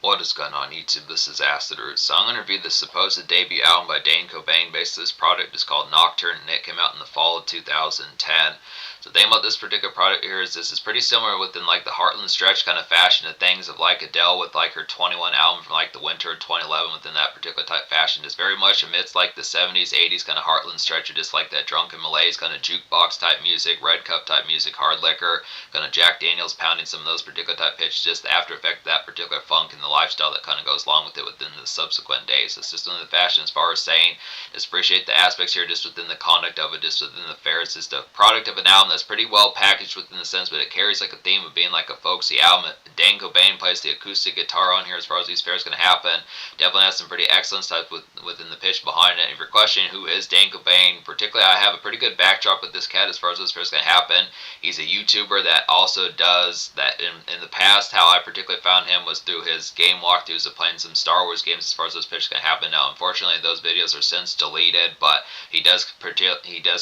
What is going on YouTube? This is Acid Root. So I'm going to review the supposed debut album by Dane Cobain. Basically, this product is called Nocturne, and it came out in the fall of 2010. So the thing about this particular product here is this is pretty similar within like the Heartland stretch kind of fashion to things of like Adele with like her 21 album from like the winter of 2011 within that particular type fashion. It's very much amidst like the 70s, 80s kind of Heartland stretch of just like that drunken malaise kind of jukebox type music, red cup type music, hard liquor, kind of Jack Daniels pounding some of those particular type pitches, just the after effect of that particular funk and the lifestyle that kind of goes along with it within the subsequent days. It's just within the fashion as far as saying, just appreciate the aspects here just within the conduct of it, just within the fare. It's just a product of an album that's pretty well packaged within the sense, but it carries like a theme of being like a folksy album. Dane Cobain plays the acoustic guitar on here as far as these fares going to happen. Definitely has some pretty excellent stuff within the pitch behind it. If you're questioning who is Dane Cobain, particularly I have a pretty good backdrop with this cat as far as this fares going to happen. He's a YouTuber that also does that in the past. How I particularly found him was through his game walkthroughs of playing some Star Wars games as far as those pitches can happen. Now, unfortunately, those videos are since deleted, but he does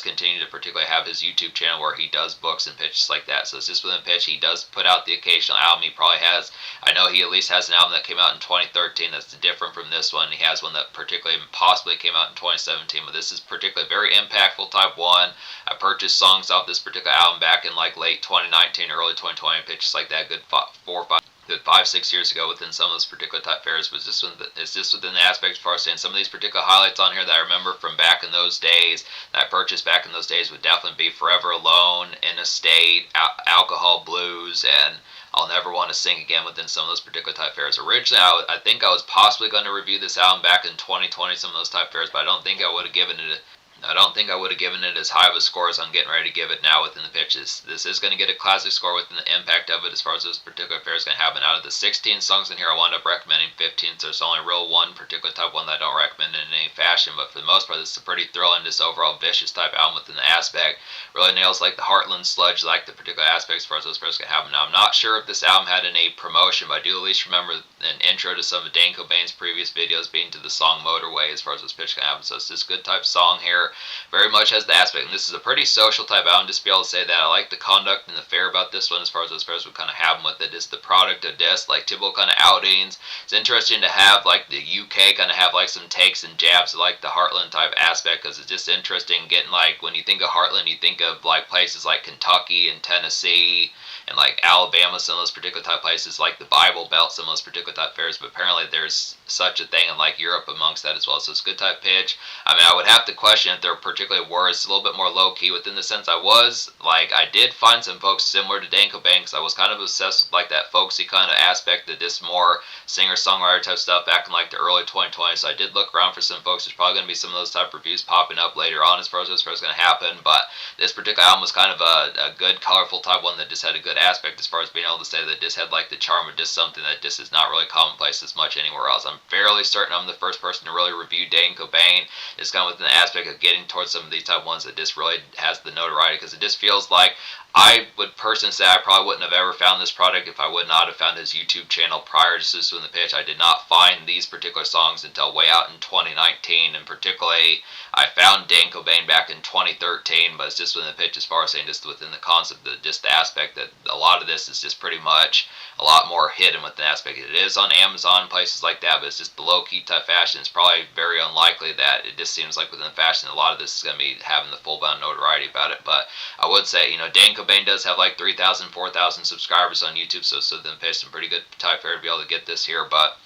continue to particularly have his YouTube channel where he does books and pitches like that. So it's just within pitch. He does put out the occasional album. He probably has, I know he at least has an album that came out in 2013 that's different from this one. He has one that particularly possibly came out in 2017, but this is particularly very impactful type one. I purchased songs off this particular album back in like late 2019, early 2020, pitches like that, good 5-6 years ago within some of those particular type fares. But it's just within the aspect as far as saying some of these particular highlights on here that I remember from back in those days, that I purchased back in those days, would definitely be Forever Alone, In a State, Alcohol Blues, and I'll Never Want to Sing Again within some of those particular type fares. Originally, I think I was possibly going to review this album back in 2020, some of those type fares, but I don't think I would have given it as high of a score as I'm getting ready to give it now within the pitches. This is going to get a classic score within the impact of it as far as those particular fares going to happen. Out of the 16 songs in here, I wound up recommending 15, so there's only real one particular type one that I don't recommend in any fashion, but for the most part, this is a pretty thrilling, just overall vicious type album within the aspect. Really nails like the Heartland sludge, like the particular aspects as far as those fares going to happen. Now, I'm not sure if this album had any promotion, but I do at least remember an intro to some of Dane Cobain's previous videos being to the song Motorway as far as those pitches going to happen. So it's this good type song here. Very much has the aspect, and this is a pretty social type album, just to be able to say that. I like the conduct and the fare about this one as far as those fares would kind of have with it. It's the product of this, like typical kind of outings. It's interesting to have like the UK kind of have like some takes and jabs of like the Heartland type aspect, because it's just interesting getting like, when you think of Heartland, you think of like places like Kentucky and Tennessee and like Alabama, some of those particular type places, like the Bible Belt, some of those particular type fares, but apparently there's such a thing in like Europe amongst that as well. So it's good type pitch. I mean, I would have to question if there particularly were. It's a little bit more low key within the sense I did find some folks similar to Dane Cobain, because I was kind of obsessed with like that folksy kind of aspect of this more singer-songwriter type stuff back in like the early 2020s. So I did look around for some folks. There's probably going to be some of those type of reviews popping up later on as far as those going to happen, but this particular album was kind of a good, colorful type one that just had a good aspect as far as being able to say that this had like the charm of just something that just is not really commonplace as much anywhere else. I'm fairly certain I'm the first person to really review Dane Cobain. It's kind of within the aspect of getting towards some of these type ones that just really has the notoriety, because it just feels like I would personally say I probably wouldn't have ever found this product if I would not have found his YouTube channel prior to this in the pitch. I did not find these particular songs until way out in 2019, and particularly I found Dane Cobain back in 2013, but it's just within the pitch as far as saying just within the concept, just the aspect that a lot of this is just pretty much a lot more hidden with the aspect. It is on Amazon, places like that, but it's just the low-key type fashion. It's probably very unlikely that it just seems like within the fashion a lot of this is going to be having the full-bound notoriety about it. But I would say, Dane Cobain does have like 3,000, 4,000 subscribers on YouTube, so then pay some pretty good type fare to be able to get this here, but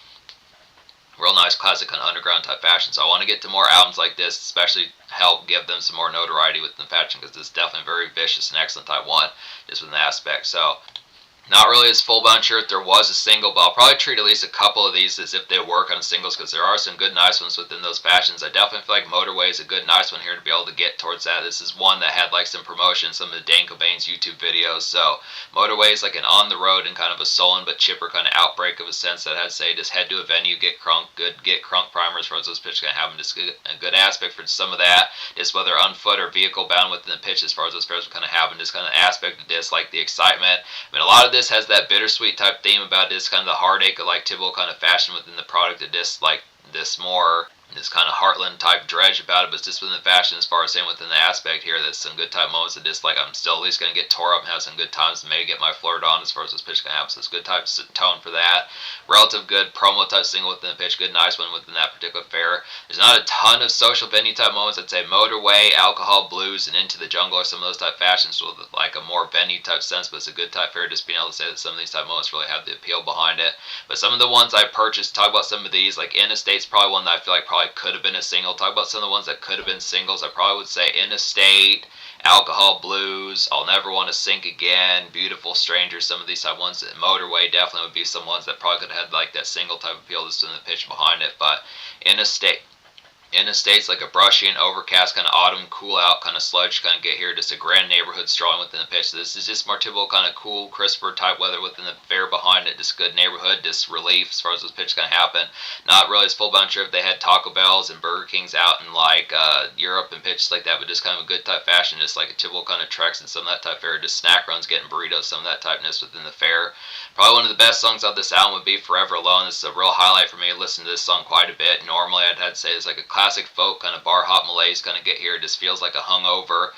real nice classic kind of underground type fashion. So I want to get to more albums like this, especially help give them some more notoriety within the fashion, because it's definitely very vicious and excellent type one just with the aspect. So not really as full-bound sure if there was a single, but I'll probably treat at least a couple of these as if they work on singles, because there are some good nice ones within those fashions. I definitely feel like Motorway is a good nice one here to be able to get towards that. This is one that had like some promotion, some of the Dane Cobain's YouTube videos. So Motorway is like an on the road and kind of a sullen but chipper kind of outbreak of a sense that I'd say just head to a venue, get crunk, get crunk primers for those pitches going to have just a good aspect for some of that. Just whether on foot or vehicle bound within the pitch as far as those pairs kind of having just kind of aspect of this, like the excitement. I mean, a lot of this has that bittersweet type theme about this kind of the heartache of like typical kind of fashion within the product of this, like this more this kind of heartland type dredge about it, but it's just within the fashion as far as saying within the aspect here. There's some good type moments that just like I'm still at least going to get tore up and have some good times and maybe get my flirt on as far as this pitch can happen. So it's good type tone for that. Relative good promo type single within the pitch, good nice one within that particular fair. There's not a ton of social venue type moments. I'd say Motorway, Alcohol Blues, and Into the Jungle are some of those type fashions with like a more venue type sense, but it's a good type fair just being able to say that some of these type moments really have the appeal behind it. But some of the ones I purchased, talk about some of these, like Interstate's probably one that I feel like probably could have been a single. Talk about some of the ones that could have been singles. I probably would say Interstate, Alcohol Blues, I'll Never Want to Sink Again, Beautiful Stranger, some of these type ones. Motorway definitely would be some ones that probably could have had like that single type appeal just in the pitch behind it. But Interstate's like a brushy and overcast kind of autumn cool out kind of sludge kind of get here, just a grand neighborhood strolling within the pitch. So this is just more typical kind of cool, crisper type weather within the fair behind it. Just good neighborhood, just relief as far as this pitch kind of happen. Not really as full bound trip. They had Taco Bells and Burger Kings out in like Europe and pitches like that, but just kind of a good type fashion, just like a typical kind of treks and some of that type fair. Just snack runs, getting burritos, some of that typeness within the fair. Probably one of the best songs of this album would be Forever Alone. This is a real highlight for me. I listen to this song quite a bit. Normally I'd have to say it's like a classic folk kind of bar hop malaise kind of get here. It just feels like a hungover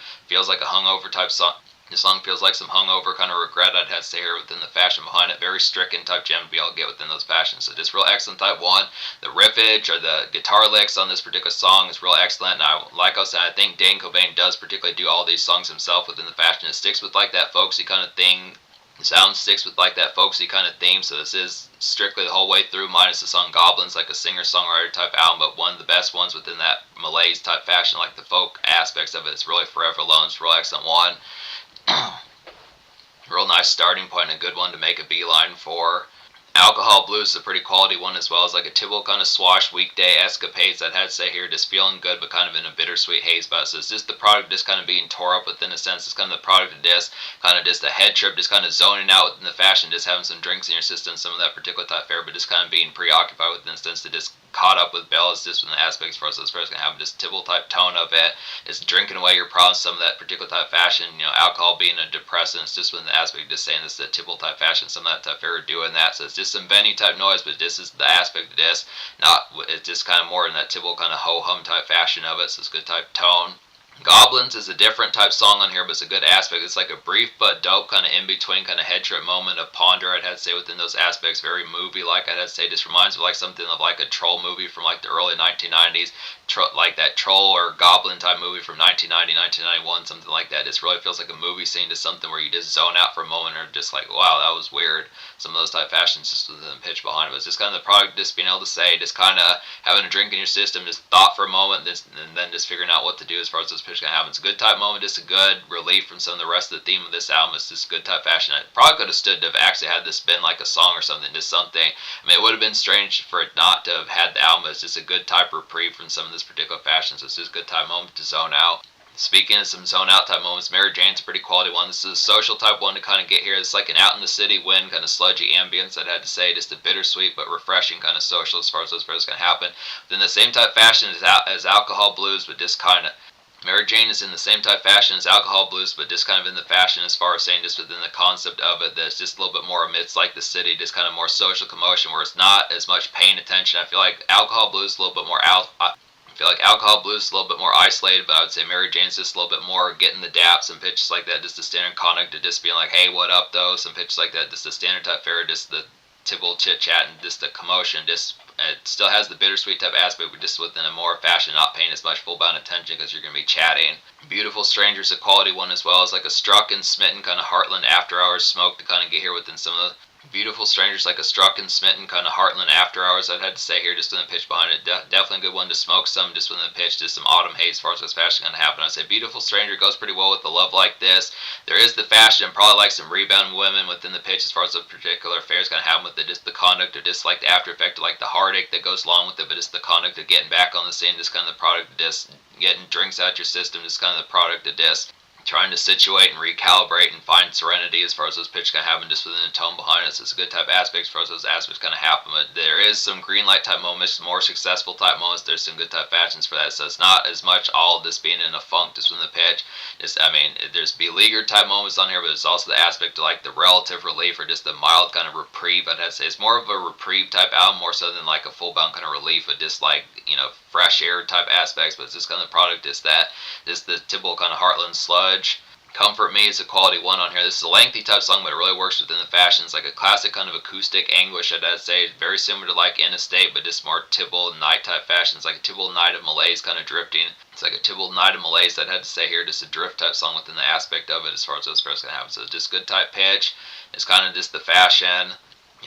type song. This song feels like some hungover kind of regret I'd have to say here within the fashion behind it. Very stricken type gem to be able to get within those fashions. So just real excellent type one. The riffage or the guitar licks on this particular song is real excellent. And like I said, I think Dane Cobain does particularly do all these songs himself within the fashion. It sticks with like that folksy kind of thing. The sound sticks with like that folksy kind of theme, so this is strictly the whole way through, minus the song Goblins, like a singer-songwriter type album, but one of the best ones within that malaise type fashion, like the folk aspects of it. It's really Forever Alone. It's a real excellent one. Real nice starting point and a good one to make a beeline for. Alcohol Blues is a pretty quality one as well. It's like a typical kind of swash weekday escapades I'd have to say here, just feeling good but kind of in a bittersweet haze about it. So it's just the product just kind of being tore up within a sense. It's kind of the product of this, kind of just a head trip, just kind of zoning out within the fashion, just having some drinks in your system, some of that particular type fare, but just kind of being preoccupied within the sense to just caught up with Bell is just from the aspects for us. Those fairs can have just typical type tone of it. It's drinking away your problems, some of that particular type fashion. Alcohol being a depressant. It's just within the aspect just saying this is a typical type fashion. Some of that type fair are doing that. So it's just some venue type noise, but this is the aspect of this. It's just kind of more in that typical kind of ho hum type fashion of it. So it's good type tone. Goblins is a different type song on here, but it's a good aspect. It's like a brief but dope kind of in-between kind of head trip moment of ponder, I'd have to say, within those aspects. Very movie-like, I'd have to say. Just reminds me of like something of like a troll movie from like the early 1990s. Like that troll or goblin type movie from 1990, 1991, something like that. It really feels like a movie scene to something where you just zone out for a moment or just like, wow, that was weird. Some of those type fashions just within the pitch behind it. It's just kind of the product, just being able to say, just kind of having a drink in your system, just thought for a moment, and then just figuring out what to do as far as this pitch can happen. It's a good type moment, just a good relief from some of the rest of the theme of this album. It's just good type fashion. I probably could have stood to have actually had this been like a song or something, just something. I mean, it would have been strange for it not to have had the album. It's just a good type reprieve from some of this particular fashion. So it's just a good type moment to zone out. Speaking of some zone out type moments, Mary Jane's a pretty quality one. This is a social type one to kind of get here. It's like an out in the city wind, kind of sludgy ambience, I'd have to say. Just a bittersweet but refreshing kind of social as far as those birds can happen. Then the same type fashion as Alcohol Blues, but just kind of Mary Jane is in the same type fashion as Alcohol Blues, but just kind of in the fashion as far as saying just within the concept of it, that's just a little bit more amidst like the city, just kind of more social commotion where it's not as much paying attention. I feel like Alcohol Blues is a little bit more I feel like Alcohol Blues is a little bit more isolated, but I would say Mary Jane's just a little bit more getting the daps and pitches like that, just a standard conduct to just being like, hey, what up though, some pitches like that, just a standard type fare, just the typical chit chat and just the commotion, just it still has the bittersweet type aspect, but just within a more fashion, not paying as much full bound attention because you're going to be chatting. Beautiful Strangers, a quality one as well, as like a struck and smitten kind of heartland after hours smoke to kind of get here within some of the Beautiful Strangers, like a struck and smitten kind of heartland after hours, I'd have to say here, just in the pitch behind it. Definitely a good one to smoke some, just within the pitch, just some autumn haze as far as what's fashion going to happen. I'd say Beautiful Stranger goes pretty well with the Love Like This. There is the fashion, probably like some rebound women within the pitch as far as the particular affair is going to happen with it. Just the conduct or just like the after effect of like the heartache that goes along with it, but just the conduct of getting back on the scene, just kind of the product of just getting drinks out your system, just kind of the product of just trying to situate and recalibrate and find serenity as far as those pitches kind of happen just within the tone behind it. So it's a good type of aspect as far as those aspects kind of happen. But there is some green light type moments, more successful type moments. There's some good type fashions for that. So it's not as much all of this being in a funk just within the pitch. There's beleaguered type moments on here, but there's also the aspect of like the relative relief or just the mild kind of reprieve. I'd have to say it's more of a reprieve type album, more so than like a full bound kind of relief of just like, fresh air type aspects. But it's just kind of the product is the typical kind of heartland sludge. Comfort Me is a quality one on here. This is a lengthy type song, but it really works within the fashion. It's like a classic kind of acoustic anguish, I'd say. Very similar to like In a State, but just more typical night type fashion. It's like a typical night of malaise kind of drifting. It's like a typical night of malaise, I'd have to say here. Just a drift type song within the aspect of it as far as those pairs can happen. So just good type pitch. It's kind of just the fashion.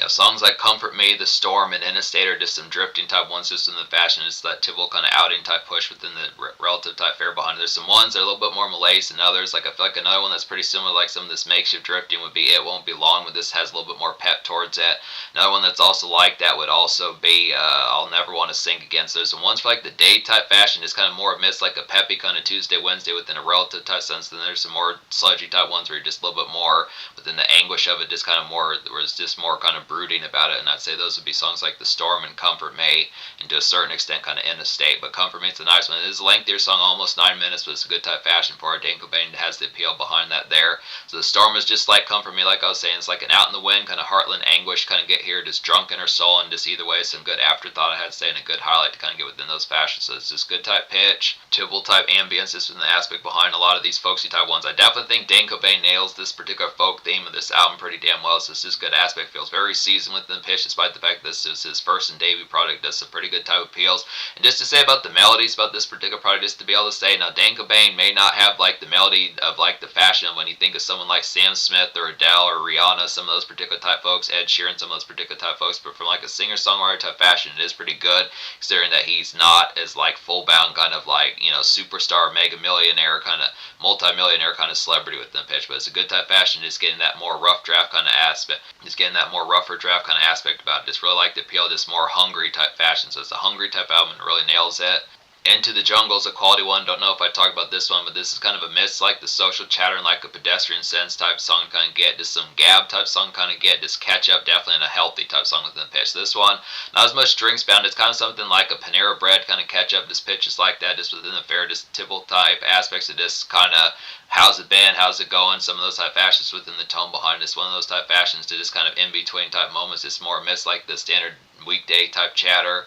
Songs like Comfort Me, The Storm, and In a State are just some drifting type ones just in the fashion. It's that typical kind of outing type push within the relative type fare behind it. There's some ones that are a little bit more malaise than others. Like I feel like another one that's pretty similar, like some of this makeshift drifting would be It Won't Be Long, but this has a little bit more pep towards it. Another one that's also like that would also be I'll Never Want to Sink Again. So there's some ones for like the day type fashion, just kind of more amidst like a peppy kind of Tuesday, Wednesday within a relative type sense. Then there's some more sludgy type ones where you're just a little bit more within the anguish of it, just kind of more, where it's just more kind of brooding about it. And I'd say those would be songs like The Storm and Comfort Me, and to a certain extent kind of In a State. But Comfort Me, it's a nice one. It is a lengthier song, almost 9 minutes, but it's a good type fashion for it. Dane Cobain has the appeal behind that there. So The Storm is just like Comfort Me, like I was saying. It's like an out in the wind kind of heartland anguish kind of get here, just drunken or soul, and just either way some good afterthought, I had to say, and a good highlight to kind of get within those fashions. So it's just good type pitch, typical type ambience, just in the aspect behind a lot of these folksy type ones. I definitely think Dane Cobain nails this particular folk theme of this album pretty damn well. So it's just good aspect. Feels very seasoned within the pitch, despite the fact that this is his first and debut product. Does some pretty good type appeals. And just to say about the melodies about this particular product, just to be able to say, now Dane Cobain may not have like the melody of like the fashion when you think of someone like Sam Smith or Adele or Rihanna, some of those particular type folks, Ed Sheeran, some of those particular type folks, but from like a singer-songwriter type fashion, it is pretty good, considering that he's not as like full-bound kind of like, superstar, mega millionaire, kind of multi-millionaire kind of celebrity within the pitch. But it's a good type fashion, just getting that more rough draft kind of aspect, just getting that more rougher draft kind of aspect about it. Just really like the appeal, just more hungry type fashion. So it's a hungry type album and really nails it. Into the Jungle is a quality one. Don't know if I talked about this one, but this is kind of a miss, like the social chatter and like a pedestrian sense type song kind of get, just some gab type song kind of get, just catch up definitely in a healthy type song within the pitch. This one, not as much drinks bound. It's kind of something like a Panera Bread kind of catch up. This pitch is like that, just within the fair, just typical type aspects of this kind of how's it been, how's it going, some of those type fashions within the tone behind it. It's one of those type fashions to just kind of in between type moments. It's more miss like the standard weekday type chatter.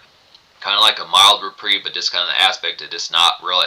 Kind of like a mild reprieve, but just kind of the aspect of just not really,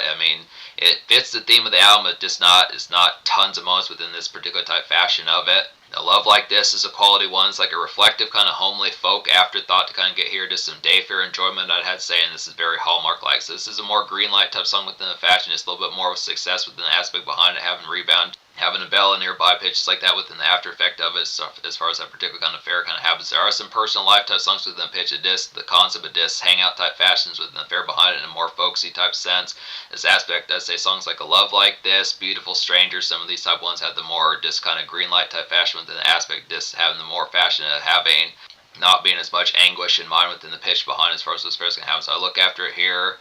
it fits the theme of the album, but just not, it's not tons of moments within this particular type fashion of it. A Love Like This is a quality one. It's like a reflective kind of homely folk afterthought to kind of get here, just some day fair enjoyment, I'd have to say, and this is very Hallmark-like. So this is a more green light type song within the fashion. It's a little bit more of success within the aspect behind it, having rebound, having a bell and nearby pitches like that within the after effect of it. So as far as that particular kind of fair kind of happens, there are some personal life type songs within the pitch of disc, the concept of disc, hangout type fashions within the fair behind it in a more folksy type sense. This aspect does say songs like A Love Like This, Beautiful Stranger, some of these type ones have the more just kind of green light type fashion within the aspect, just having the more fashion of having not being as much anguish in mind within the pitch behind as far as those fairs can happen. So I look after it here.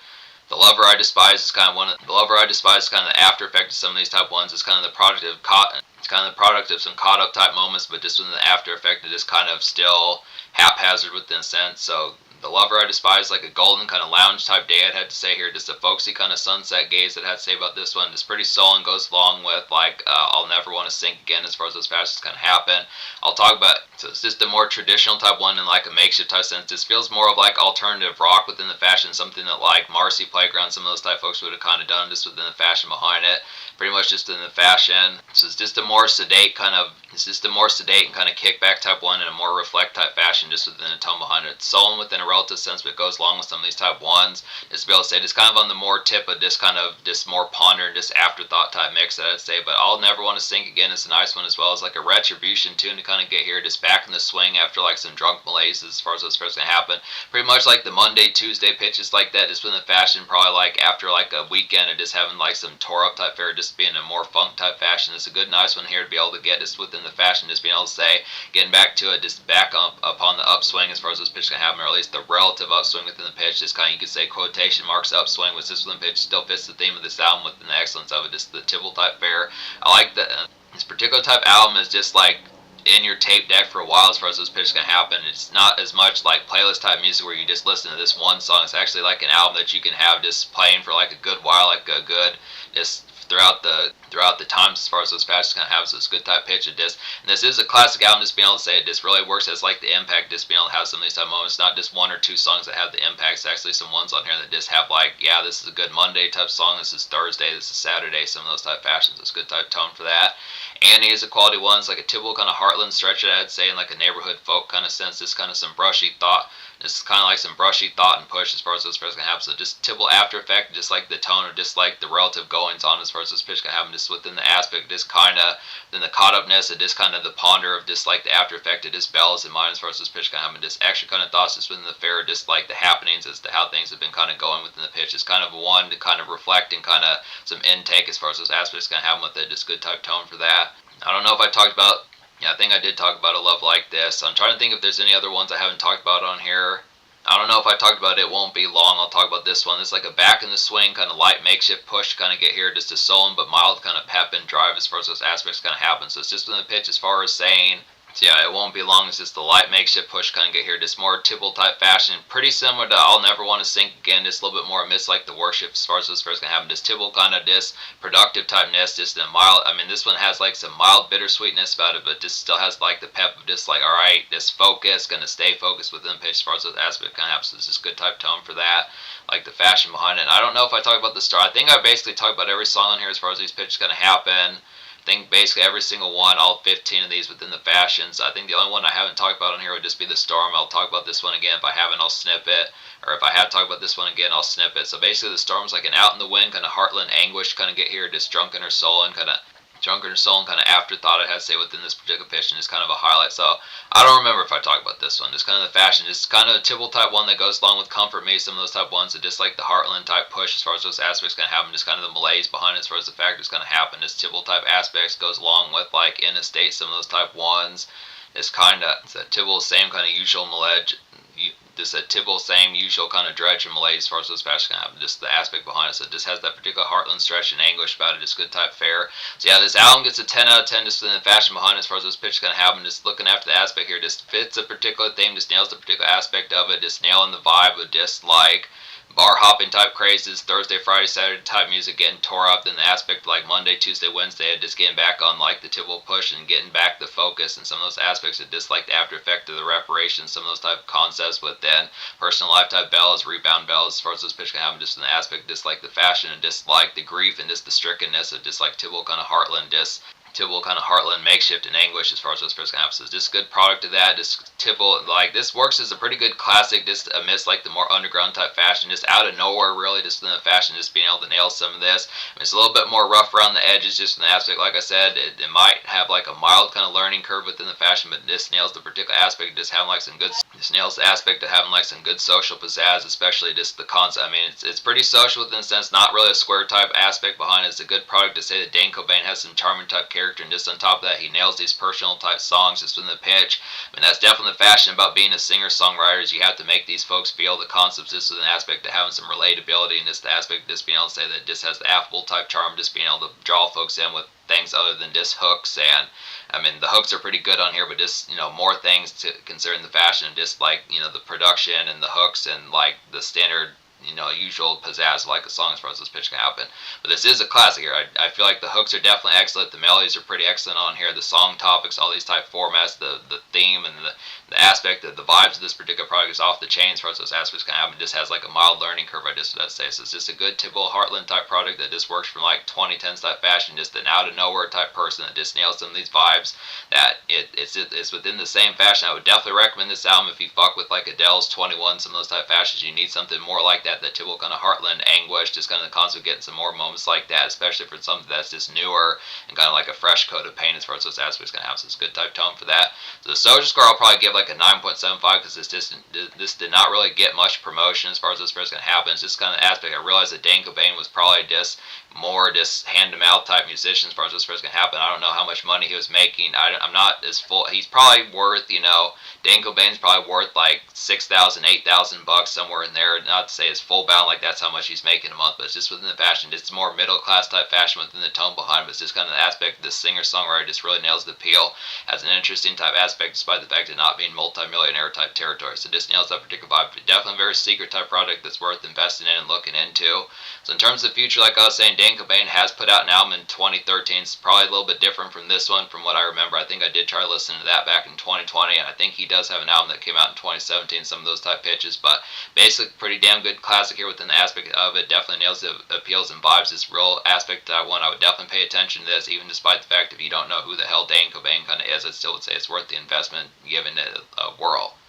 The Lover I Despise is kind of the Lover I Despise is kind of the after effect of some of these type ones. It's kind of the product of some caught up type moments, but just within the after effect, it is kind of still haphazard within a sense. So The Lover I Despise, like a golden kind of lounge type day, I'd have to say here. Just a folksy kind of sunset gaze, I'd have to say about this one. It's pretty soul and goes along with like I'll Never Want to Sink Again as far as those fashions kind of happen. I'll talk about, so it's just a more traditional type one in like a makeshift type sense. This feels more of like alternative rock within the fashion, something that like Marcy Playground, some of those type folks would have kind of done just within the fashion behind it. Pretty much just in the fashion. So it's just a more sedate and kind of kickback type one in a more reflect type fashion, just within the tone behind it. Soul within a relative sense, but it goes along with some of these type ones. Just to be able to say, just kind of on the more tip of just kind of just more ponder and just afterthought type mix that I'd say. But I'll Never Want to Sink Again is a nice one, as well as like a retribution tune to kind of get here, just back in the swing after like some drunk malaise as far as those first gonna happen. Pretty much like the Monday, Tuesday pitches like that, just within the fashion, probably like after like a weekend of just having like some tore up type fare, just being a more funk type fashion. It's a good nice one here to be able to get just within the fashion, just being able to say, getting back to it, just back up upon the upswing as far as those pitches can happen, or at least the relative upswing within the pitch, just kind of, you could say, quotation marks upswing, which this within the pitch still fits the theme of this album within the excellence of it, just the Tibble type fare. I like that this particular type album is just like in your tape deck for a while as far as those pitches can happen. It's not as much like playlist type music where you just listen to this one song. It's actually like an album that you can have just playing for like a good while, like a good just throughout the times as far as those patches kind of have. So it's a good type pitch of disc. And this is a classic album, just being able to say it just really works as like the impact, just being able to have some of these type moments, not just one or two songs that have the impact. It's actually some ones on here that just have like, yeah, this is a good Monday type song, this is Thursday, this is Saturday, some of those type fashions. It's a good type tone for that. And he is a quality one. It's like a typical kind of heartland stretch, I'd say, in like a neighborhood folk kind of sense. Just kind of some brushy thought. Just kind of like some brushy thought and push as far as those pitches can happen. So just typical after effect, just like the tone, or just like the relative goings on as far as this pitch can happen. Just within the aspect, just kind of then the caught upness, and just kind of the ponder of just like the after effect of just bells in mind as far as this pitch can happen. Just extra kind of thoughts just within the fair, just like the happenings as to how things have been kind of going within the pitch. It's kind of one to kind of reflect and kind of some intake as far as those aspects can happen with it. Just good type tone for that. I don't know if I talked about, yeah, I think I did talk about A Love Like This. I'm trying to think if there's any other ones I haven't talked about on here. I don't know if I talked about it. It won't be long. I'll talk about this one. It's like a back in the swing, kind of light makeshift push to kind of get here, just a sullen but mild kind of pep and drive as far as those aspects kind of happen. So it's just within the pitch as far as saying, so yeah, it won't be long. It's just the light makeshift push kind of get here, just more Tibble type fashion. Pretty similar to I'll Never Want to Sink Again, just a little bit more amidst like the worship as far as those first can happen. Just Tibble kind of just productive typeness, just a mild, I mean, this one has like some mild bittersweetness about it, but just still has like the pep of just like, alright, just focus, gonna stay focused within the pitch as far as those aspects kind of happen. So it's just good type tone for that. Like the fashion behind it. And I don't know if I talked about the star. I think I basically talked about every song on here as far as these pitches gonna happen. I think basically every single one, all 15 of these within the fashions. I think the only one I haven't talked about on here would just be the Storm. I'll talk about this one again. If I haven't, I'll snip it. Or if I have talked about this one again, I'll snip it. So basically the Storm's like an out in the wind, kind of heartland anguish, kind of get here, just drunken or soul, and kind of afterthought it has to say within this particular pitch, and it's kind of a highlight. So I don't remember if I talked about this one. Just kind of the fashion, just kind of a Tibble type one that goes along with Comfort Me. Some of those type ones that just like the heartland type push as far as those aspects kind of happen. Just kind of the malaise behind it as far as the factors kind of happen. This Tibble type aspects goes along with like In a State. Some of those type ones. It's kind of it's a Tibble same kind of usual malaise. Just a Tibble same usual kind of dredge and malaise as far as those passions can happen. Just the aspect behind it. So it just has that particular heartland stretch and anguish about it. Just good type fare. So yeah, this album gets a 10 out of 10 just in the fashion behind it as far as those pitches can happen. Just looking after the aspect here, just fits a particular theme, just nails the particular aspect of it, just nailing the vibe of just like bar hopping type crazes, Thursday, Friday, Saturday type music getting tore up, then the aspect like Monday, Tuesday, Wednesday, just getting back on like the Tibble push and getting back the focus and some of those aspects of just like the after effect of the reparations, some of those type of concepts with then personal life type bells, rebound bells, as far as those pitch can happen, just in the aspect, just like the fashion and just like the grief and just the strickenness of just like Tibble kind of heartland, just Tibble kind of heartland makeshift and anguish as far as those first can happen. So it's just good product of that. Just Tibble, like this works as a pretty good classic, just amidst like the more underground type fashion, just out of nowhere really, just in the fashion, just being able to nail some of this. I mean, it's a little bit more rough around the edges, just in the aspect, like I said, it might have like a mild kind of learning curve within the fashion, but this nails the particular aspect of just having like some good, just nails the aspect of having like some good social pizzazz, especially just the concept. I mean, it's pretty social within the sense, not really a square type aspect behind it. It's a good product to say that Dane Cobain has some charming type character, and just on top of that, he nails these personal type songs just within the pitch. I mean, that's definitely the fashion about being a singer-songwriter, is you have to make these folks feel the concepts just with an aspect of having some relatability, and just the aspect of just being able to say that it just has the affable type charm, just being able to draw folks in with things other than just hooks. And I mean, the hooks are pretty good on here, but just, you know, more things to consider in the fashion, just like, you know, the production and the hooks and like the standard, you know, usual pizzazz like a song as far as this pitch can happen. But this is a classic here. I feel like the hooks are definitely excellent. The melodies are pretty excellent on here. The song topics, all these type formats, the theme and the aspect of the vibes of this particular product is off the chain as far as those aspects can happen. It just has like a mild learning curve, I just would say. So it's just a good typical Heartland type product that just works from like 2010s type fashion, just an out of nowhere type person that just nails some of these vibes. That it's within the same fashion. I would definitely recommend this album if you fuck with like Adele's 21, some of those type fashions. You need something more like that, that typical kind of heartland anguish, just kind of the concept of getting some more moments like that, especially for something that's just newer and kind of like a fresh coat of paint as far as those aspects going to have. So it's a good type tone for that. So the social score I'll probably give like a 9.75 because this did not really get much promotion as far as this is going to happen. It's just kind of aspect. I realized that Dane Cobain was probably just more just hand to mouth type musician as far as this is going to happen. I don't know how much money he was making. I'm not as full. He's probably worth, Dane Cobain's probably worth like $6,000, $8,000 somewhere in there. Not to say it's full bound like that's how much he's making a month, but it's just within the fashion. It's more middle class type fashion within the tone behind it. It's just kind of the aspect of this singer songwriter just really nails the appeal. Has an interesting type aspect despite the fact of not being multi-millionaire type territory. So just nails that particular vibe. Definitely a very secret type product that's worth investing in and looking into. So in terms of the future, like I was saying, Dane Cobain has put out an album in 2013. It's probably a little bit different from this one from what I remember. I think I did try listening to that back in 2020, and I think he does have an album that came out in 2017, some of those type pitches, but basically pretty damn good classic here within the aspect of it. Definitely nails the appeals and vibes. This real aspect that one, I would definitely pay attention to this, even despite the fact if you don't know who the hell Dane Cobain kind of is, I still would say it's worth the investment given it a whirl.